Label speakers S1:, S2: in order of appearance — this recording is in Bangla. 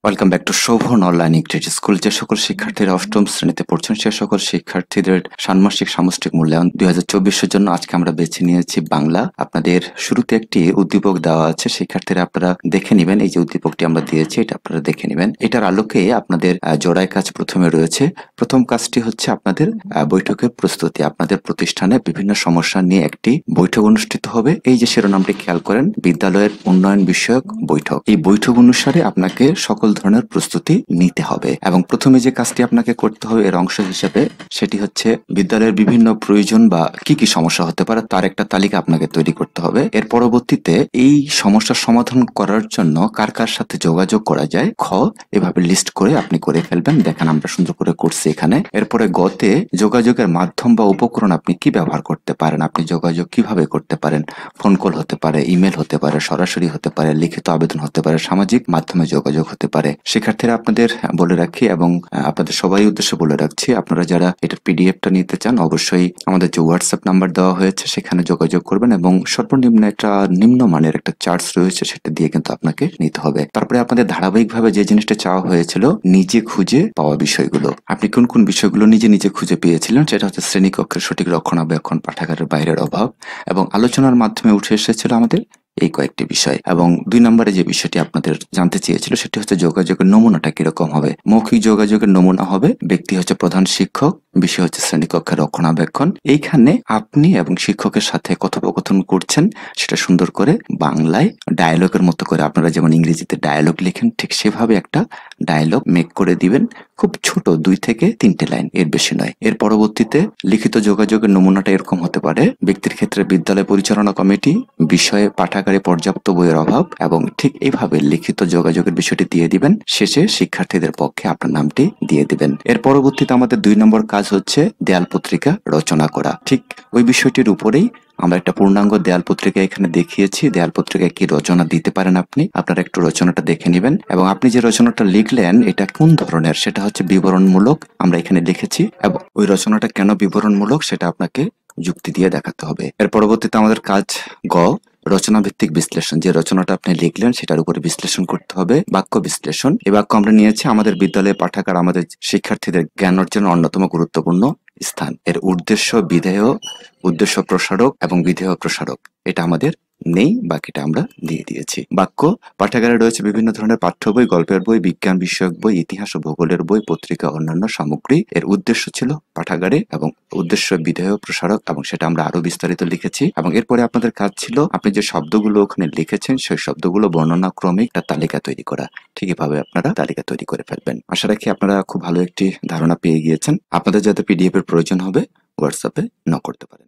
S1: Welcome back to Shovan online Ingreji school. যে সকল শিক্ষার্থীরা অষ্টম শ্রেণীতে পড়ছেন সে সকল শিক্ষার্থীদের ষান্মাসিক সামষ্টিক মূল্যায়ন 2024-এর জন্য আজকে আমরা বেছে নিয়েছি বাংলা। আপনাদের শুরুতে একটি উদ্দীপক দেওয়া আছে, শিক্ষার্থীরা আপনারা দেখে নেবেন। এই যে উদ্দীপকটি আমরা দিয়েছি এটা আপনারা দেখে নেবেন। এটার আলোকে আপনাদের জোড়ায় কাজ প্রথমে রয়েছে। প্রথম কাজটি হচ্ছে আপনাদের বৈঠকের প্রস্তুতি। আপনাদের প্রতিষ্ঠানে বিভিন্ন সমস্যা নিয়ে একটি বৈঠক অনুষ্ঠিত হবে। এই যে শিরোনামটি খেয়াল করেন, বিদ্যালয়ের উন্নয়ন বিষয়ক বৈঠক। এই বৈঠক অনুসারে আপনাকে সকল ধরনের প্রস্তুতি নিতে হবে এবং প্রথমে যে কাজটি আপনাকে করতে হবে এর অংশ হিসেবে সেটি হচ্ছে বিদ্যালয়ের বিভিন্ন প্রয়োজন বা কি কি সমস্যা হতে পারে তার একটা তালিকা আপনাকে তৈরি করতে হবে। এর পরবর্তীতে এই সমস্যার সমাধান করার জন্য কার কার সাথে যোগাযোগ করা যায় খ এভাবে লিস্ট করে আপনি করে ফেলবেন। দেখেন আমরা সুন্দর করে করছি এখানে। এরপরে গতে যোগাযোগের মাধ্যম বা উপকরণ আপনি কি ব্যবহার করতে পারেন, আপনি যোগাযোগ কিভাবে করতে পারেন। ফোন কল হতে পারে, ইমেল হতে পারে, সরাসরি হতে পারে, লিখিত আবেদন হতে পারে, সামাজিক মাধ্যমে যোগাযোগ হতে পারে। শিক্ষার্থীরা আপনাদের বলে রাখি এবং আপনাদের সবাই উদ্দেশ্যে বলে রাখছি, আপনারা যারা এটার পিডিএফটা নিতে চান অবশ্যই আমাদের যে হোয়াটসঅ্যাপ নাম্বার দেওয়া হয়েছে সেখানে যোগাযোগ করবেন এবং সর্বনিম্ন একটা নিম্নমানের একটা চার্জ রয়েছে সেটা দিয়ে কিন্তু আপনাকে নিতে হবে। তারপরে আপনাদের ধারাবাহিকভাবে যে জিনিসটা চাওয়া হয়েছিল নিজে খুঁজে পাওয়া বিষয়গুলো, আপনি কোন কোন বিষয়গুলো নিজে নিজে খুঁজে পেয়েছিলেন সেটা হচ্ছে শ্রেণীকক্ষের সঠিক রক্ষণাবেক্ষণ, পাঠাগারের বাইরের অভাব এবং আলোচনার মাধ্যমে উঠে এসেছিল আমাদের এই কয়েকটি বিষয়। এবং 2 নম্বরে যে বিষয়টি আপনাদের জানতে চেয়েছিল সেটি হচ্ছে যোগাযোগের নমুনাটা কিরকম হবে। মৌখিক যোগাযোগের নমুনা হবে, ব্যক্তি হচ্ছে প্রধান শিক্ষক, বিষয় হচ্ছে শ্রেণীকক্ষের রক্ষণাবেক্ষণ। এইখানে আপনি এবং শিক্ষকের সাথে কথোপকথন করছেন সেটা সুন্দর করে বাংলায় ডায়ালগের মতো করে, আপনারা যেমন ইংরেজিতে ডায়ালগ লেখেন ঠিক সেভাবে একটা ডায়ালগ মেক করে দিবেন। খুব ছোট 2 থেকে 3টে লাইন, এর বেশি নয়। এর পরবর্তীতে লিখিত যোগাযোগের নমুনাটা এরকম হতে পারে, ব্যক্তির ক্ষেত্রে বিদ্যালয় পরিচালনা কমিটি, বিষয়ে পাঠাগারে পর্যাপ্ত বইয়ের অভাব এবং ঠিক এইভাবে লিখিত যোগাযোগের বিষয়টি দিয়ে দিবেন। শেষে শিক্ষার্থীদের পক্ষে আপনার নামটি দিয়ে দিবেন। এর পরবর্তীতে আমাদের 2 নম্বর কাজ হচ্ছে দেয়াল পত্রিকা রচনা করা। ঠিক ওই বিষয়টির উপরেই আমরা একটা পূর্ণাঙ্গ দেয়াল পত্রিকা এখানে দেখিয়েছি। দেয়াল পত্রিকায় কি রচনা দিতে পারেন আপনি, আপনারা একটু রচনাটা দেখে নেবেন এবং আপনি যে রচনাটা লিখলেন এটা কোন ধরনের সেটা হচ্ছে বিবরণমূলক আমরা এখানে লিখেছি এবং ওই রচনাটা কেন বিবরণমূলক সেটা আপনাকে যুক্তি দিয়ে দেখাতে হবে। এর পরবর্তীতে আমাদের কাজ গ রচনা ভিত্তিক বিশ্লেষণ। যে রচনাটা আপনি লিখলেন সেটার উপরে বিশ্লেষণ করতে হবে, বাক্য বিশ্লেষণ। এই বাক্য আমরা নিয়েছি আমাদের বিদ্যালয়ে পাঠাগার আমাদের শিক্ষার্থীদের জ্ঞান অর্জনের অন্যতম গুরুত্বপূর্ণ স্থান। এর উদ্দেশ্য বিধেয়, উদ্দেশ্য প্রসারক এবং বিধেয় প্রসারক এটা আমাদের নেই, বাকিটা আমরা দিয়ে দিয়েছি। বাক্য পাঠাগারে রয়েছে বিভিন্ন ধরনের পাঠ্য বই, গল্পের বই, বিজ্ঞান বিষয়ক বই, ইতিহাস ও ভূগোলের বই, পত্রিকা, অন্যান্য সামগ্রী। এর উদ্দেশ্য ছিল পাঠাগারে এবং উদ্দেশ্য বিধেয় প্রসারক এবং সেটা আমরা আরো বিস্তারিত লিখেছি। এবং এরপরে আপনাদের কাজ ছিল আপনি যে শব্দগুলো ওখানে লিখেছেন সেই শব্দগুলো বর্ণনা ক্রমিক একটা তালিকা তৈরি করা। ঠিক এভাবে আপনারা তালিকা তৈরি করে ফেলবেন। আশা রাখি আপনারা খুব ভালো একটি ধারণা পেয়ে গিয়েছেন। আপনাদের যাতে পিডিএফ এর প্রয়োজন হবে হোয়াটসঅ্যাপে নক করতে পারেন।